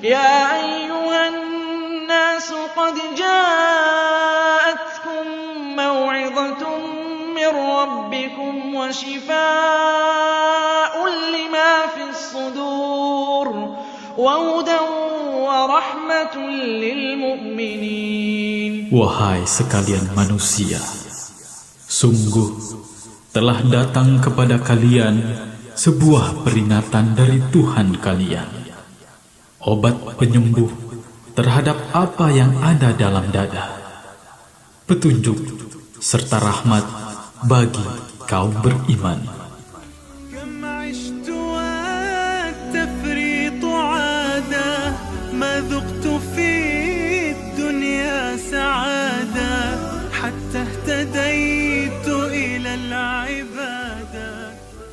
يا أيها الناس قد جاءتكم موعظة من ربكم وشفاء لما في الصدور وهدى ورحمة للمؤمنين. Wahai sekalian manusia, sungguh telah datang kepada kalian sebuah peringatan dari Tuhan kalian, obat penyembuh terhadap apa yang ada dalam dada, petunjuk serta rahmat bagi kaum beriman.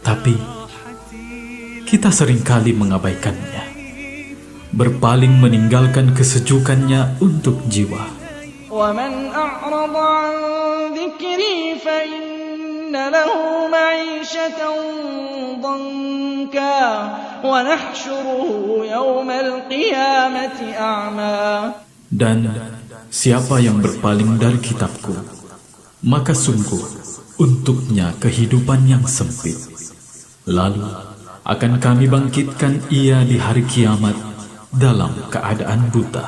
Tapi kita seringkali mengabaikannya, berpaling meninggalkan kesejukannya untuk jiwa. وَمَنْ أَعْرَضَ عَنْ ذِكْرِي فَإِنَّ لَهُ مَعِيشَةً ضَنكًا وَنَحْشُرُهُ يَوْمَ الْقِيَامَةِ أَعْمَى. Dan siapa yang berpaling dari kitabku, maka sungguh untuknya kehidupan yang sempit. Lalu akan kami bangkitkan ia di hari kiamat dalam keadaan buta.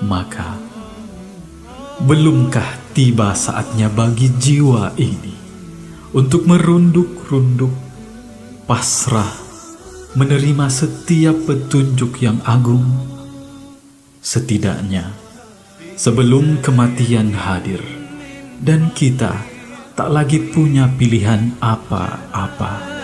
Maka belumkah tiba saatnya bagi jiwa ini untuk merunduk-runduk, pasrah, menerima setiap petunjuk yang agung? Setidaknya sebelum kematian hadir dan kita tak lagi punya pilihan apa-apa.